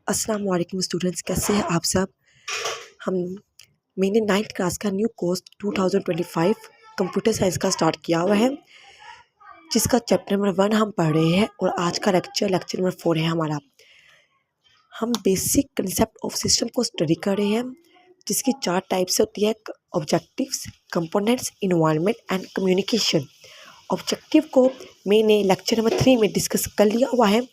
अस्सलाम वालेकुम स्टूडेंट्स, कैसे हैं आप सब। हम मैंने 9th क्लास का न्यू कोर्स 2025 कंप्यूटर साइंस का स्टार्ट किया हुआ है, जिसका चैप्टर नंबर 1 हम पढ़ रहे हैं और आज का लेक्चर नंबर 4 है हमारा। हम बेसिक कंसेप्ट ऑफ सिस्टम को स्टडी कर रहे हैं, जिसकी 4 टाइप्स होती है: objectives, components, environment and communication. Objective को मैंने लेक्चर नंबर 3 में डिस्कस कर लिया हुआ है।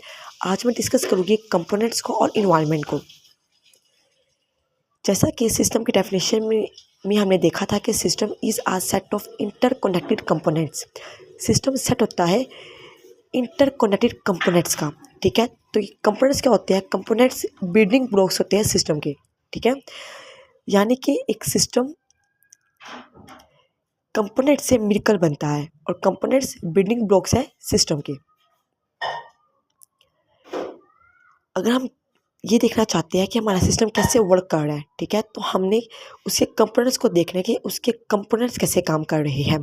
आज मैं डिस्कस करूँगी कंपोनेंट्स को और इन्वायरमेंट को। जैसा कि सिस्टम की डेफिनेशन में हमने देखा था कि system is a set of interconnected components. System set होता है इंटरकनेक्टेड कंपोनेंट्स का, ठीक है। तो ये कंपोनेंट्स क्या होते हैं? कंपोनेंट्स बिल्डिंग ब्लॉक्स होते हैं सिस्टम के, ठीक है। यानी कि एक सिस्टम कंपोनेंट से मिलकर बनता है और कंपोनेंट्स बिल्डिंग ब्लॉक्स है सिस्टम के। अगर हम ये देखना चाहते हैं कि हमारा सिस्टम कैसे वर्क कर रहा है, ठीक है, तो हमने उसके कंपोनेंट्स को देखना है कि उसके कंपोनेंट्स कैसे काम कर रहे हैं।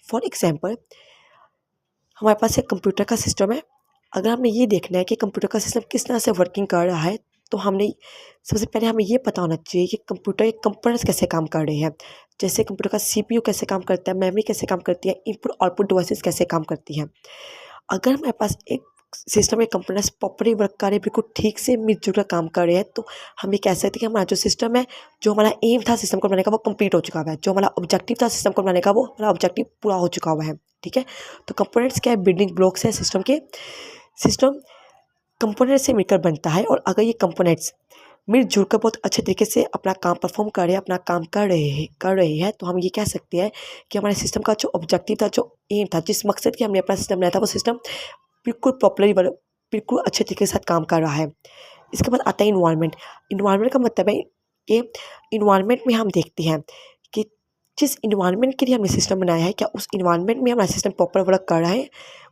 फॉर एग्जांपल, हमारे पास एक कंप्यूटर का सिस्टम है। अगर हमें ये देखना है कि कंप्यूटर का सिस्टम किस तरह से वर्किंग कर रहा है, तो हमने सबसे पहले हमें ये पता होना चाहिए कि कंप्यूटर के कंपोनेंट्स कैसे काम कर रहे हैं। जैसे कंप्यूटर का CPU कैसे काम करता है, मेमोरी कैसे काम करती है, इनपुट आउटपुट डिवाइसेस कैसे काम करती हैं। अगर हमारे पास एक सिस्टम के कंपोनेंट्स प्रॉपरली वर्क कर रहे हैं, बिल्कुल ठीक से मिलजुल कर काम कर रहे हैं, तो हम ये कह सकते हैं कि हमारा जो सिस्टम है, जो हमारा एम था सिस्टम को बनाने का, वो कंप्लीट हो चुका हुआ है। जो हमारा ऑब्जेक्टिव था सिस्टम को बनाने का, वो हमारा ऑब्जेक्टिव पूरा हो चुका हुआ है, ठीक है। तो कंपोनेंट्स क्या है? बिल्डिंग ब्लॉक्स हैं सिस्टम के। सिस्टम कंपोनेंट से मिलकर बनता है और अगर ये कंपोनेंट्स मिलजुल कर बहुत अच्छे तरीके से अपना काम परफॉर्म कर रहे हैं, अपना काम कर रहे हैं, तो हम ये कह सकते हैं कि हमारे सिस्टम का जो ऑब्जेक्टिव था, जो एम था, जिस मकसद के हमने अपना सिस्टम बनाया था, वो सिस्टम बिल्कुल प्रॉपरली बिल्कुल अच्छे तरीके के साथ काम कर रहा है। इसके बाद आता है इन्वायरमेंट। इन्वायरमेंट का मतलब है कि इन्वायरमेंट में हम देखते हैं कि जिस इन्वायरमेंट के लिए हमने सिस्टम बनाया है, क्या उस इन्वायरमेंट में हमारा सिस्टम प्रॉपर वर्क कर रहा है,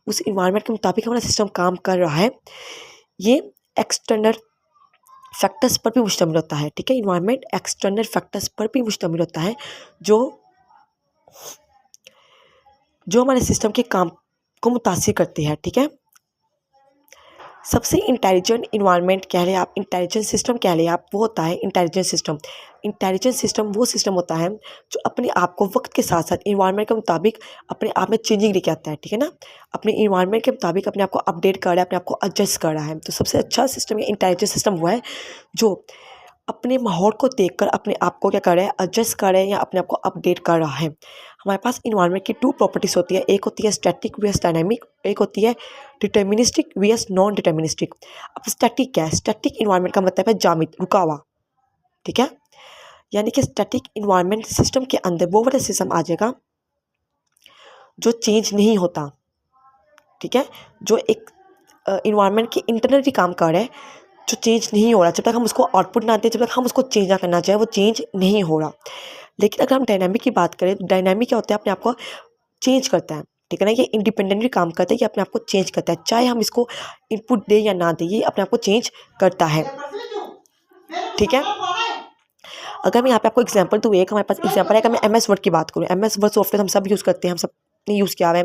उस इन्वायरमेंट के मुताबिक हमारा सिस्टम काम कर रहा है। ये एक्सटर्नल फैक्टर्स पर भी मुश्तमिल होता है, ठीक है। इन्वायरमेंट एक्सटर्नल फैक्टर्स पर भी मुश्तमिल होता है, जो हमारे सिस्टम के काम को मुतासिर करते हैं, ठीक है। सबसे इंटेलिजेंट इन्वायरमेंट कह लें आप, इंटेलिजेंट सिस्टम कह लें आप, वो होता है इंटेलिजेंट सिस्टम। इंटेलिजेंट सिस्टम वो सिस्टम होता है जो अपने आप को वक्त के साथ साथ इन्वायरमेंट के मुताबिक अपने आप में चेंजिंग लेके आता है, ठीक है ना। अपने इन्वायरमेंट के मुताबिक अपने आप को अपडेट कर रहा है, अपने आप को एडजस्ट कर रहा है। तो सबसे अच्छा सिस्टम या इंटेलिजेंट सिस्टम वो है जो अपने माहौल को देखकर अपने आप को क्या कर रहा है, एडजस्ट कर रहा है या अपने आप को अपडेट कर रहा है। हमारे पास इन्वायरमेंट की 2 प्रॉपर्टीज़ होती है, एक होती है स्टैटिक वीएस डायनामिक, एक होती है डिटर्मिनिस्टिक वीएस नॉन डिटर्मिनिस्टिक। अब स्टैटिक क्या है? स्टैटिक इन्वायरमेंट का मतलब है जामिद, रुका हुआ, ठीक है। यानी कि स्टैटिक इन्वायरमेंट सिस्टम के अंदर वो वाला सिस्टम आ जाएगा जो चेंज नहीं होता, ठीक है। जो एक इन्वायरमेंट के इंटरनली काम कर रहा है, जो चेंज नहीं हो रहा, जब तक हम उसको आउटपुट ना दें, जब तक हम उसको चेंज ना करना चाहें, वो चेंज नहीं हो रहा। लेकिन अगर हम डायनामिक की बात करें, तो डायनामिक क्या होता है? अपने आप को चेंज करता है, ठीक है ना। ये इंडिपेंडेंटली काम करता है, ये अपने आप को चेंज करता है, चाहे हम इसको इनपुट दें या ना दें, ये अपने आप को चेंज करता है, ठीक है। अगर मैं यहाँ पे आपको एग्जांपल दूँ, एक हमारे पास एग्जांपल है कि मैं MS वर्ड की बात करूँ। MS वर्ड सॉफ्टवेयर हम सब यूज़ करते हैं, हम सब ने यूज़ किया हुआ है।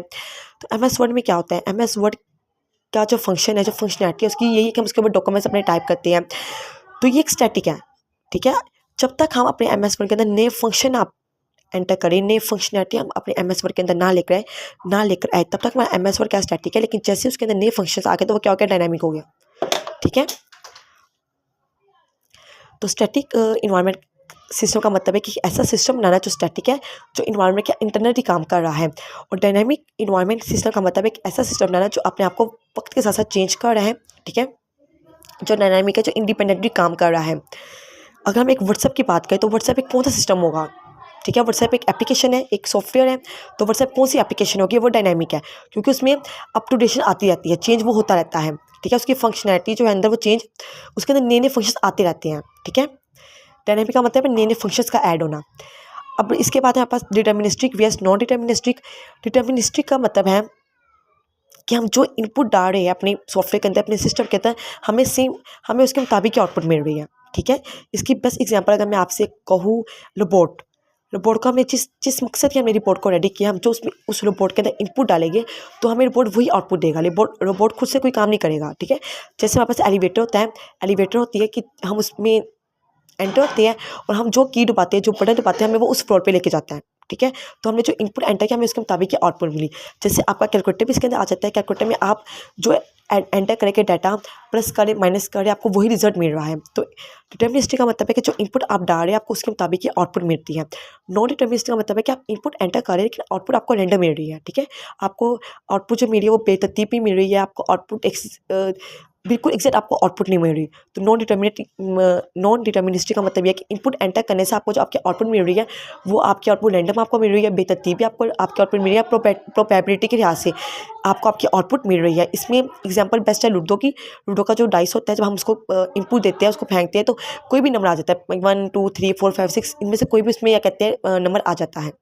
तो MS वर्ड में क्या होता है? MS वर्ड का जो फंक्शन है, जो फंक्शनैलिटी है उसकी, यही है कि हम उसके ऊपर डॉक्यूमेंट्स अपने टाइप करते हैं। तो ये एक स्टैटिक है, ठीक है। जब तक हम अपने MS वर्ड के अंदर नए फंक्शन आप एंटर करें, नई फंक्शनैलिटी हम अपने MS वर्ड के अंदर ना लेकर आए, तब तक हमारा MS वर्ड क्या स्टैटिक है। लेकिन जैसे उसके अंदर नए फंक्शंस आ गए, तो वो क्या हो गया? डायनामिक हो गया, ठीक है। तो स्टैटिक इन्वायरमेंट सिस्टम का मतलब है कि ऐसा सिस्टम बनाना जो स्टैटिक है, जो इन्वायरमेंट के इंटरनली काम कर रहा है। और डायनामिक इन्वायरमेंट सिस्टम का मतलब है कि ऐसा सिस्टम बनाना जो अपने आप को वक्त के साथ साथ चेंज कर रहा है, ठीक है। जो डायनामिक है, जो इंडिपेंडेंटली काम कर रहा है। अगर हम एक व्हाट्सएप की बात करें, तो व्हाट्सएप एक कौन सा सिस्टम होगा? ठीक है, व्हाट्सएप एक एप्लीकेशन है, एक सॉफ्टवेयर है। तो व्हाट्सएप कौन सी एप्लीकेशन होगी? वो डायनामिक है, क्योंकि उसमें अप टू डेट आती रहती है, चेंज वो होता रहता है, ठीक है। उसकी फंक्शनैलिटी जो है अंदर, वो चेंज, उसके अंदर नए नए फंक्शंस आते रहते हैं, ठीक है। डायनामिक का मतलब है नए नए फंक्शंस का ऐड होना। अब इसके बाद हमारे पास deterministic VS non deterministic. Deterministic का मतलब है कि हम जो इनपुट डाल रहे हैं अपने सॉफ्टवेयर के अंदर, अपने सिस्टम के अंदर, हमें उसके मुताबिक आउटपुट मिल रही है, ठीक है। इसकी बेस्ट एग्जांपल अगर मैं आपसे कहूँ, रोबोट, रिपोर्ट को हमने जिस जिस मकसद के हमने रिपोर्ट को रेडी किया, हम जो उसमें उस रिपोर्ट के अंदर इनपुट डालेंगे तो हमें रिपोर्ट वही आउटपुट देगा। रोबोट खुद से कोई काम नहीं करेगा, ठीक है। जैसे हमारे पास एलिवेटर होता है, एलिवेटर होती है कि हम उसमें एंटर होते हैं और हम जो की दबाते हैं, जो बटन दबाते हैं, हमें वो उस फ्लोर पे लेके जाता है, ठीक है। तो हमने जो इनपुट एंटर किया, हमें उसके मुताबिक आउटपुट मिली। जैसे आपका कैलकुलेटर भी इसके अंदर आ जाता है। कैलकुलेटर में आप जो एंटर करके डाटा प्लस करें माइनस करें, आपको वही रिजल्ट मिल रहा है। तो डिटर्मिनिस्टिक का मतलब है कि जो इनपुट आप डाल रहे हैं आपको उसके मुताबिक आउटपुट मिलती है। नॉन डिटर्मिनिस्टिक का मतलब है कि आप इनपुट एंटर कर रहे हैं लेकिन आउटपुट आपको रैंडम मिल रही है, ठीक है। आपको आउटपुट जो मिल रही है वो बेतरतीबी मिल रही है, आपको आउटपुट बिल्कुल एग्जैक्ट आपको आउटपुट नहीं मिल रही। तो नॉन डिटर्मिनिस्टिक का मतलब ये है कि इनपुट एंटर करने से आपको जो आपकी आउटपुट मिल रही है वो आपकी आउटपुट रैंडम आपको मिल रही है, बेतरतीबी आपको आपकी आउटपुट मिल रही है, प्रोबेबिलिटी के लिहाज से आपको आपकी आउटपुट मिल रही है। इसमें एग्जांपल बेस्ट है लूडो की। लूडो का जो डाइस होता है, जब हम उसको इनपुट देते हैं, उसको फेंकते हैं तो कोई भी नंबर आ जाता है, 1 2 3 4 5 6 इनमें से कोई भी उसमें क्या कहते हैं नंबर आ जाता है।